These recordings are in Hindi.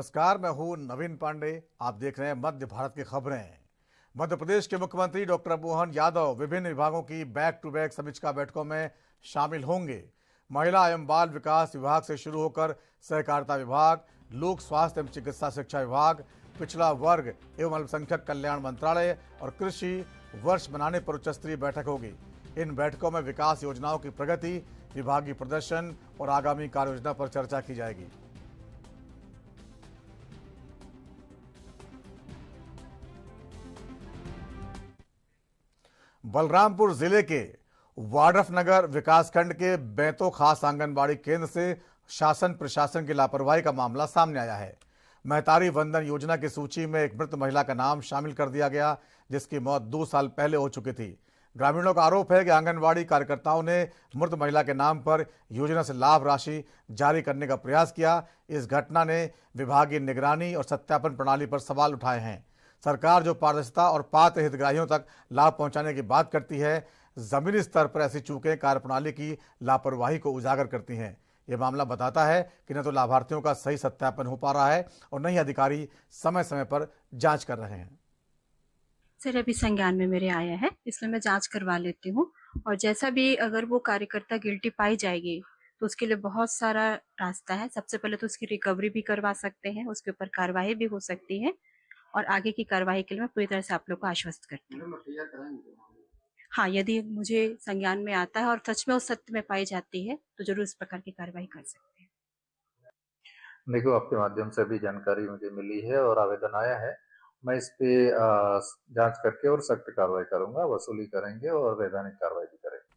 नमस्कार, मैं हूं नवीन पांडे। आप देख रहे हैं मध्य भारत की खबरें। मध्य प्रदेश के मुख्यमंत्री डॉक्टर मोहन यादव विभिन्न विभागों की बैक टू बैक समीक्षा बैठकों में शामिल होंगे। महिला एवं बाल विकास विभाग से शुरू होकर सहकारिता विभाग, लोक स्वास्थ्य एवं चिकित्सा शिक्षा विभाग, पिछड़ा वर्ग एवं अल्पसंख्यक कल्याण मंत्रालय और कृषि वर्ष मनाने पर उच्च स्तरीय बैठक होगी। इन बैठकों में विकास योजनाओं की प्रगति, विभागीय प्रदर्शन और आगामी कार्य योजना पर चर्चा की जाएगी। बलरामपुर जिले के वाड्रफनगर विकासखंड के बैतो खास आंगनबाड़ी केंद्र से शासन प्रशासन की लापरवाही का मामला सामने आया है। महतारी वंदन योजना की सूची में एक मृत महिला का नाम शामिल कर दिया गया, जिसकी मौत 2 साल पहले हो चुकी थी। ग्रामीणों का आरोप है कि आंगनबाड़ी कार्यकर्ताओं ने मृत महिला के नाम पर योजना से लाभ राशि जारी करने का प्रयास किया। इस घटना ने विभागीय निगरानी और सत्यापन प्रणाली पर सवाल उठाए हैं। सरकार जो पारदर्शिता और पात्र हितग्राहियों तक लाभ पहुंचाने की बात करती है, जमीनी स्तर पर ऐसी चूकें कार्यप्रणाली की लापरवाही को उजागर करती हैं। ये मामला बताता है कि न तो लाभार्थियों का सही सत्यापन हो पा रहा है और न ही अधिकारी समय समय पर जांच कर रहे हैं। सर अभी संज्ञान में मेरे आया है, इसमें मैं जांच करवा लेती हूँ और जैसा भी अगर वो कार्यकर्ता गिल्टी पाई जाएगी तो उसके लिए बहुत सारा रास्ता है। सबसे पहले तो उसकी रिकवरी भी करवा सकते हैं, उसके ऊपर कार्रवाई भी हो सकती है और आगे की कार्रवाई के लिए मैं पूरी तरह से आप लोग को आश्वस्त करती हूँ। हाँ, यदि मुझे संज्ञान में आता है और सच में उस सत्य में पाई जाती है तो जरूर इस प्रकार की कार्रवाई कर सकते हैं। देखो, आपके माध्यम से भी जानकारी मुझे मिली है और आवेदन आया है। मैं इस पे जांच करके और सख्त कार्रवाई करूंगा, वसूली करेंगे और वैधानिक कार्रवाई भी करेंगे।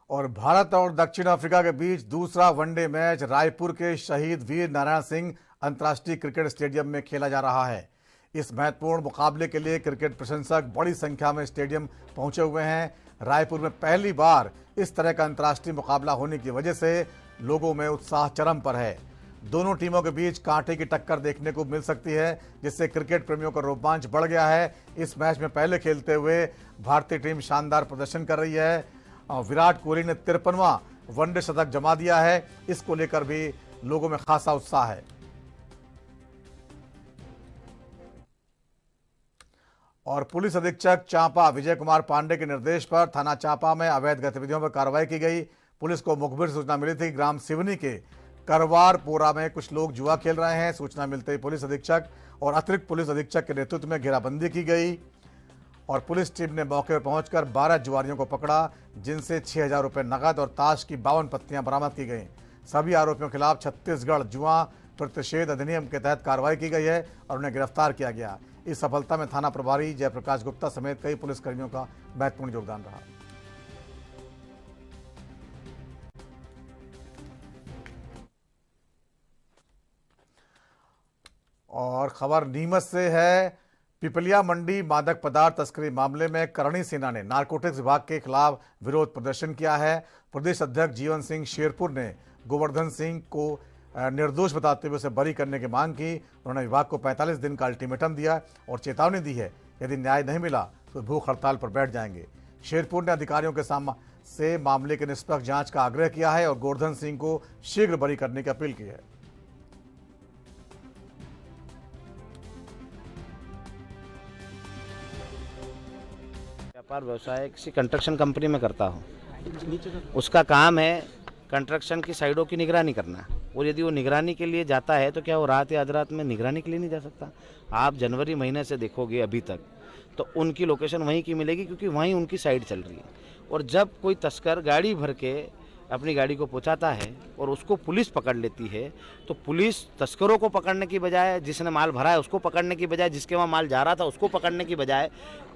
और भारत और दक्षिण अफ्रीका के बीच दूसरा वनडे मैच रायपुर के शहीद वीर नारायण सिंह अंतर्राष्ट्रीय क्रिकेट स्टेडियम में खेला जा रहा है। इस महत्वपूर्ण मुकाबले के लिए क्रिकेट प्रशंसक बड़ी संख्या में स्टेडियम पहुंचे हुए हैं। रायपुर में पहली बार इस तरह का अंतर्राष्ट्रीय मुकाबला होने की वजह से लोगों में उत्साह चरम पर है। दोनों टीमों के बीच कांटे की टक्कर देखने को मिल सकती है, जिससे क्रिकेट प्रेमियों का रोमांच बढ़ गया है। इस मैच में पहले खेलते हुए भारतीय टीम शानदार प्रदर्शन कर रही है। विराट कोहली ने 53वां वनडे शतक जमा दिया है। इसको लेकर भी लोगों में खासा उत्साह है। और पुलिस अधीक्षक चांपा विजय कुमार पांडे के निर्देश पर थाना चांपा में अवैध गतिविधियों पर कार्रवाई की गई। पुलिस को मुखबिर सूचना मिली थी कि ग्राम सिवनी के करवारपोरा में कुछ लोग जुआ खेल रहे हैं। सूचना मिलते ही पुलिस अधीक्षक और अतिरिक्त पुलिस अधीक्षक के नेतृत्व में घेराबंदी की गई और पुलिस टीम ने मौके पर पहुंचकर 12 जुआरियों को पकड़ा, जिनसे 6,000 रुपये नकद और ताश की 52 पत्तियां बरामद की गई। सभी आरोपियों के खिलाफ छत्तीसगढ़ जुआ प्रतिषेध अधिनियम के तहत कार्रवाई की गई है और उन्हें गिरफ्तार किया गया। इस सफलता में थाना प्रभारी जयप्रकाश गुप्ता समेत कई पुलिसकर्मियों का महत्वपूर्ण योगदान रहा। और खबर नीमच से है। पिपलिया मंडी मादक पदार्थ तस्करी मामले में करणी सेना ने नारकोटिक्स विभाग के खिलाफ विरोध प्रदर्शन किया है। प्रदेश अध्यक्ष जीवन सिंह शेरपुर ने गोवर्धन सिंह को निर्दोष बताते हुए उसे बरी करने की मांग की। उन्होंने विभाग को 45 दिन का अल्टीमेटम दिया और चेतावनी दी है, यदि न्याय नहीं मिला तो भूख हड़ताल पर बैठ जाएंगे। शेरपुर ने अधिकारियों के से मामले की निष्पक्ष जांच का आग्रह किया है और गोवर्धन सिंह को शीघ्र बरी करने की अपील की है। व्यापार व्यवसाय किसी कंस्ट्रक्शन कंपनी में करता हूँ। उसका काम है कंस्ट्रक्शन की साइडों की निगरानी करना, और यदि वो निगरानी के लिए जाता है तो क्या वो रात या आधी रात में निगरानी के लिए नहीं जा सकता? आप जनवरी महीने से देखोगे अभी तक तो उनकी लोकेशन वहीं की मिलेगी, क्योंकि वहीं उनकी साइड चल रही है। और जब कोई तस्कर गाड़ी भर के अपनी गाड़ी को पहुंचाता है और उसको पुलिस पकड़ लेती है, तो पुलिस तस्करों को पकड़ने की बजाय, जिसने माल भरा है उसको पकड़ने की बजाय, जिसके वहाँ माल जा रहा था उसको पकड़ने की बजाय,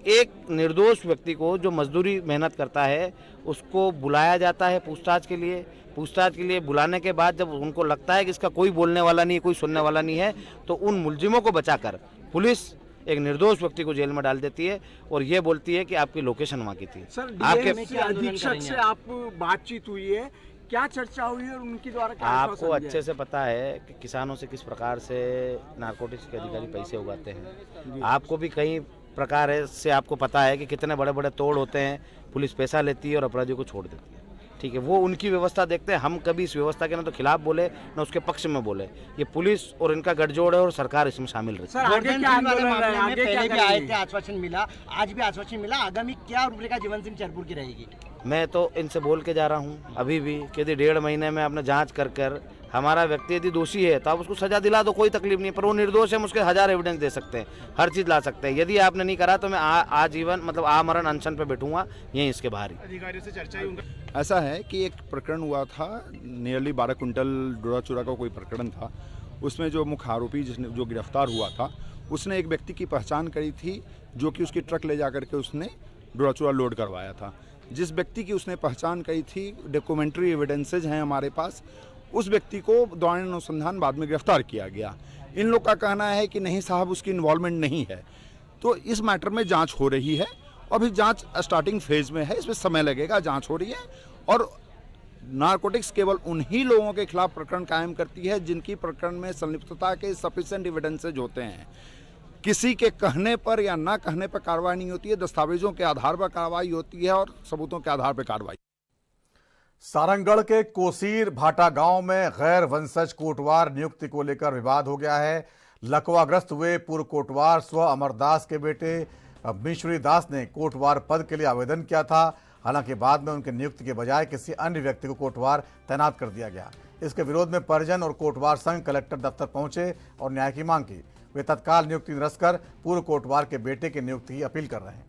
एक निर्दोष व्यक्ति को जो मजदूरी मेहनत करता है उसको बुलाया जाता है पूछताछ के लिए। पूछताछ के लिए बुलाने के बाद जब उनको लगता है कि इसका कोई बोलने वाला नहीं, कोई सुनने वाला नहीं है, तो उन मुलजिमों को बचाकर पुलिस एक निर्दोष व्यक्ति को जेल में डाल देती है और ये बोलती है कि आपकी लोकेशन वहाँ की थी। सर, आपके अधीक्षक से आप बातचीत हुई है, क्या चर्चा हुई है और उनके द्वारा क्या आपको अच्छे से पता है कि किसानों से किस प्रकार से नारकोटिक्स के अधिकारी पैसे उगाते हैं। आपको भी कई प्रकार से आपको पता है कि कितने बड़े बड़े तोड़ होते हैं, पुलिस पैसा लेती है और अपराधियों को छोड़ देती है। ठीक है, वो उनकी व्यवस्था देखते हैं। हम कभी इस व्यवस्था के ना तो खिलाफ बोले ना उसके पक्ष में बोले। ये पुलिस और इनका गठजोड़ है और सरकार इसमें शामिल रही। सर आगे क्या आंदोलन है? आगे क्या पहले भी आए करेंगे? थे, आश्वासन मिला, आज भी आश्वासन मिला। आगामी क्या रूपरेखा जीवन सिंह चरपुर की रहेगी? मैं तो इनसे बोल के जा रहा हूँ अभी भी कि यदि 1.5 महीने में आपने जांच कर हमारा व्यक्ति यदि दोषी है तो आप उसको सजा दिला दो, कोई तकलीफ नहीं है। पर वो निर्दोष है, हम उसके 1000 एविडेंस दे सकते हैं, हर चीज़ ला सकते हैं। यदि आपने नहीं करा तो मैं आजीवन मतलब आमरण अनशन पे बैठूंगा यहीं इसके बाहर ही। अधिकारियों से चर्चा ही उनका ऐसा है कि एक प्रकरण हुआ था, नियरली 12 कुंटल डोरा चूरा का कोई प्रकरण था। उसमें जो मुख्य आरोपी जो गिरफ्तार हुआ था, उसने एक व्यक्ति की पहचान करी थी जो कि उसकी ट्रक ले जा करके उसने डोरा चूरा लोड करवाया था। जिस व्यक्ति की उसने पहचान करी थी, डॉक्यूमेंट्री एविडेंसेज हैं हमारे पास, उस व्यक्ति को दौरान अनुसंधान बाद में गिरफ्तार किया गया। इन लोग का कहना है कि नहीं साहब, उसकी इन्वॉल्वमेंट नहीं है। तो इस मैटर में जांच हो रही है, अभी जांच स्टार्टिंग फेज में है, इसमें समय लगेगा, जांच हो रही है। और नारकोटिक्स केवल उन्हीं लोगों के खिलाफ प्रकरण कायम करती है जिनकी प्रकरण में संलिप्तता के सफिशिएंट एविडेंसेज होते हैं। किसी के कहने पर या ना कहने पर कार्रवाई नहीं होती है, दस्तावेजों के आधार पर कार्रवाई होती है और सबूतों के आधार पर कार्रवाई। सारंगढ़ के कोसीर भाटा गांव में गैर वंशज कोटवार नियुक्ति को लेकर विवाद हो गया है। लकवाग्रस्त हुए पूर्व कोटवार स्व अमरदास के बेटे मिश्री दास ने कोटवार पद के लिए आवेदन किया था। हालांकि बाद में उनकी नियुक्ति के बजाय किसी अन्य व्यक्ति को कोटवार तैनात कर दिया गया। इसके विरोध में परिजन और कोटवार संघ कलेक्टर दफ्तर पहुंचे और न्याय की मांग की। वे तत्काल नियुक्ति निरस्त कर पूर्व कोटवार के बेटे की नियुक्ति की अपील कर रहे हैं।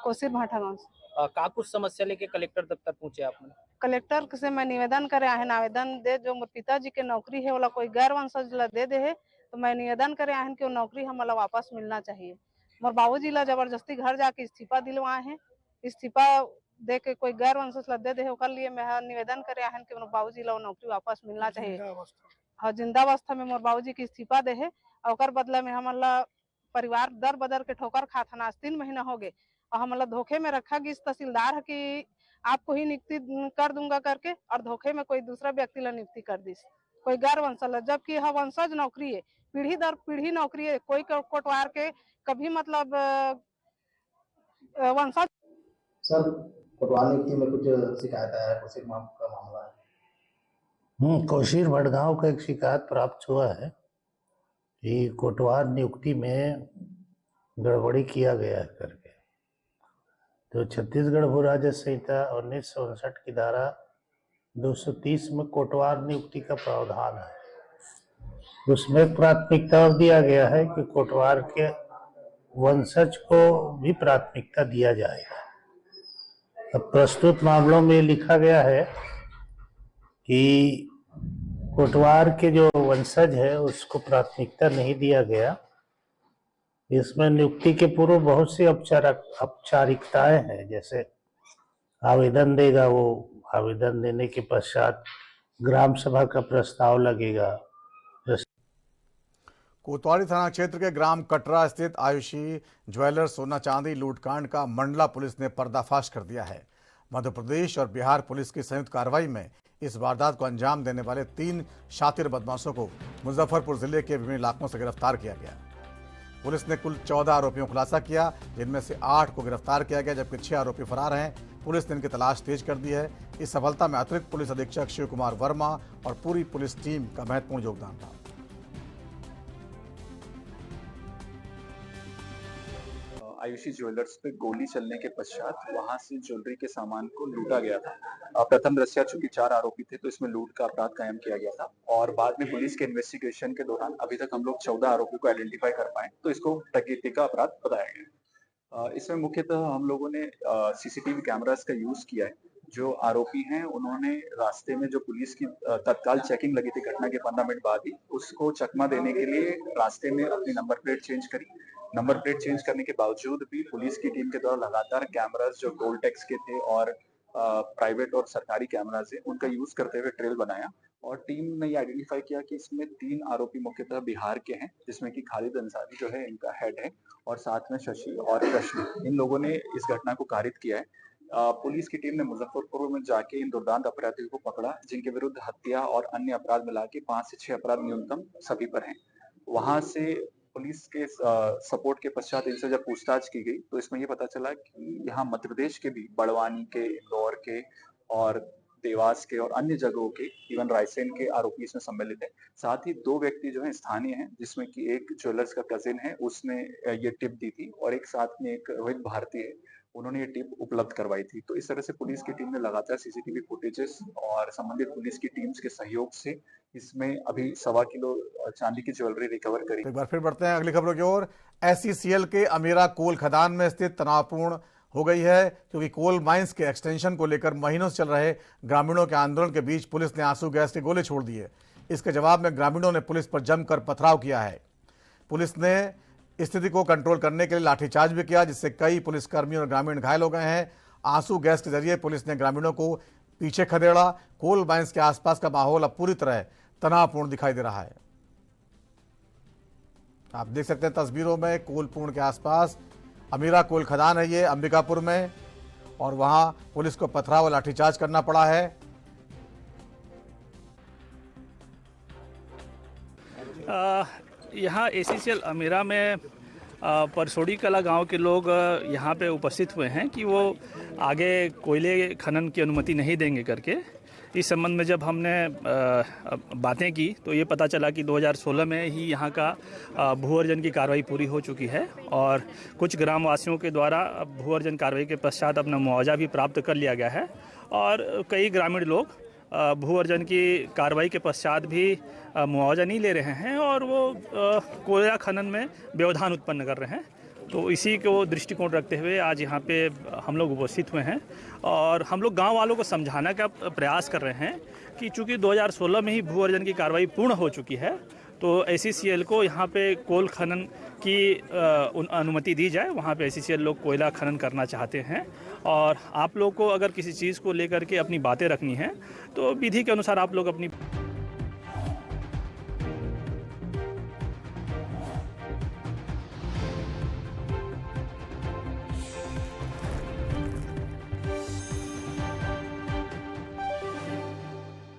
कोसीर भाटा गाँव से का कुछ समस्या लेके कलेक्टर दफ्तर पहुंचे आपने? कलेक्टर से मैं निवेदन करे आहन, आवेदन दे जो मोर पिताजी के नौकरी है वाला कोई गैर वंशज ला दे है, तो मैं निवेदन करे आहन कि वो नौकरी हमारा वापस मिलना चाहिए। मोर बाबूजी ला जबरदस्ती घर जाके इस्तीफा दिलवाए हैं, इस्तीफा दे के कोई गैर वंशज ला दे ओकर लिए मैं निवेदन करे आहन कि मोर बाबूजी ला नौकरी वापस मिलना चाहिए। हाँ, जिंदावस्था में मोर बाबूजी के इस्तीफा दे है और ओकर बदला में हमारा परिवार दर बदर के ठोकर खाता ना। 3 महीना हो गए और हमारा धोखे में रखा गया तहसीलदार है कि आपको ही नियुक्ति कर दूंगा करके, और धोखे में कोई दूसरा व्यक्ति ला नियुक्ति कर दी, कोई गैर वंशज, जबकि यह वंशज नौकरी है, पीढ़ी दर पीढ़ी नौकरी है। कोई कोटवार के कभी मतलब वंशज। सर कोटवार नियुक्ति में कुछ शिकायत आया है, कोसीर का मामला है। कोसीर भटगांव का एक शिकायत प्राप्त हुआ है कि कोटवार नियुक्ति में गड़बड़ी किया गया है करके। तो छत्तीसगढ़ भू राज्य संहिता 1959 की धारा 230 में कोटवार नियुक्ति का प्रावधान है। उसमें प्राथमिकता दिया गया है कि कोटवार के वंशज को भी प्राथमिकता दिया जाएगा। अब प्रस्तुत मामलों में लिखा गया है कि कोटवार के जो वंशज है उसको प्राथमिकता नहीं दिया गया। इसमें नियुक्ति के पूर्व बहुत सी औपचारिकताएं हैं, जैसे आवेदन देगा, वो आवेदन देने के पश्चात ग्राम सभा का प्रस्ताव लगेगा। कोतवाली थाना क्षेत्र के ग्राम कटरा स्थित आयुषी ज्वेलर्स सोना चांदी लूटकांड का मंडला पुलिस ने पर्दाफाश कर दिया है। मध्य प्रदेश और बिहार पुलिस की संयुक्त कार्रवाई में इस वारदात को अंजाम देने वाले 3 शातिर बदमाशों को मुजफ्फरपुर जिले के विभिन्न इलाकों से गिरफ्तार किया गया। पुलिस ने कुल 14 आरोपियों को खुलासा किया, जिनमें से 8 को गिरफ्तार किया गया, जबकि 6 आरोपी फरार हैं। पुलिस ने इनकी तलाश तेज कर दी है। इस सफलता में अतिरिक्त पुलिस अधीक्षक शिव कुमार वर्मा और पूरी पुलिस टीम का महत्वपूर्ण योगदान था। आयुषी ज्वेलर्स पे गोली चलने के पश्चात वहां से ज्वेलरी के सामान को लूटा गया था। प्रथम दृष्टया चूंकि 4 आरोपी थे तो इसमें लूट का अपराध कायम किया गया था और बाद में पुलिस के इन्वेस्टिगेशन के दौरान अभी तक हम लोग 14 आरोपी को आइडेंटिफाई कर पाए, तो इसको डकैती का अपराध बताया गया। इसमें मुख्यतः हम लोगों ने सीसीटीवी कैमरास का यूज किया है। जो आरोपी हैं उन्होंने रास्ते में जो पुलिस की तत्काल चेकिंग लगी थी घटना के 15 मिनट बाद ही, उसको चकमा देने के लिए रास्ते में अपनी नंबर प्लेट चेंज करी। नंबर प्लेट चेंज करने के बावजूद भी पुलिस की टीम के द्वारा लगातार कैमरास जो टोल टैक्स के थे और प्राइवेट और सरकारी कैमरास है उनका यूज करते हुए ट्रेल बनाया और टीम ने ये आइडेंटिफाई किया कि इसमें 3 आरोपी मुख्यतः बिहार के हैं, जिसमें कि खालिद अंसारी जो है इनका हेड है और साथ में शशि और कृष्ण, इन लोगों ने इस घटना को कारित किया है। पुलिस की टीम ने मुजफ्फरपुर में जाके इन दुर्दांत अपराधियों को पकड़ा, जिनके विरुद्ध हत्या और अन्य अपराध मिला के 5 से 6 अपराध न्यूनतम सभी पर हैं। वहां से पुलिस के सपोर्ट के पश्चात इनसे जब पूछताछ की गई तो इसमें ये पता चला कि यहाँ मध्य प्रदेश के भी बड़वानी के, इंदौर के और देवास के और अन्य जगहों के, इवन रायसेन के आरोपी इसमें सम्मिलित हैं। साथ ही 2 व्यक्ति जो हैं स्थानीय हैं, जिसमें कि एक ज्वेलर्स का कजिन है, उसने ये टिप दी थी और एक साथ में एक रोहित भारती है, उन्होंने ये टिप उपलब्ध करवाई थी। तो इस तरह से पुलिस की टीम ने लगातार सीसीटीवी फुटेजेस और संबंधित पुलिस की टीम्स के सहयोग से इसमें अभी 1.25 किलो चांदी की ज्वेलरी रिकवर करी। एक बार फिर बढ़ते हैं अगली खबरों की ओर। SCCL के अमीरा कोल खदान में स्थित तनावपूर्ण हो गई है, क्योंकि कोल माइंस के एक्सटेंशन को लेकर महीनों से चल रहे ग्रामीणों के आंदोलन के बीच पुलिस ने आंसू गैस के गोले छोड़ दिए। इसके जवाब में ग्रामीणों ने पुलिस पर जमकर पथराव किया है। पुलिस ने स्थिति को कंट्रोल करने के लिए लाठीचार्ज भी किया, जिससे कई पुलिसकर्मी और ग्रामीण घायल हो गए हैं। आंसू गैस के जरिए पुलिस ने ग्रामीणों को पीछे खदेड़ा। कोल माइंस के आसपास का माहौल अब पूरी तरह तनावपूर्ण दिखाई दे रहा है। आप देख सकते हैं तस्वीरों में कोलपूर्ण के आसपास अमीरा कोल खदान है ये अंबिकापुर में, और वहां पुलिस को पथराव और लाठीचार्ज करना पड़ा है। यहाँ ACCL अमीरा में परसोड़ी कला गांव के लोग यहाँ पे उपस्थित हुए हैं कि वो आगे कोयले खनन की अनुमति नहीं देंगे करके। इस संबंध में जब हमने बातें की तो ये पता चला कि 2016 में ही यहाँ का भू अर्जन की कार्रवाई पूरी हो चुकी है और कुछ ग्रामवासियों के द्वारा भू अर्जन कार्रवाई के पश्चात अपना मुआवजा भी प्राप्त कर लिया गया है और कई ग्रामीण लोग भू अर्जन की कार्रवाई के पश्चात भी मुआवजा नहीं ले रहे हैं और वो कोयला खनन में व्यवधान उत्पन्न कर रहे हैं। तो इसी को दृष्टिकोण रखते हुए आज यहाँ पे हम लोग उपस्थित हुए हैं और हम लोग गांव वालों को समझाने का प्रयास कर रहे हैं कि चूंकि 2016 में ही भू अर्जन की कार्रवाई पूर्ण हो चुकी है तो ACCL को यहाँ पे कोल खनन की अनुमति दी जाए। वहाँ पे ACCL लोग कोयला खनन करना चाहते हैं और आप लोग को अगर किसी चीज़ को लेकर के अपनी बातें रखनी है तो विधि के अनुसार आप लोग अपनी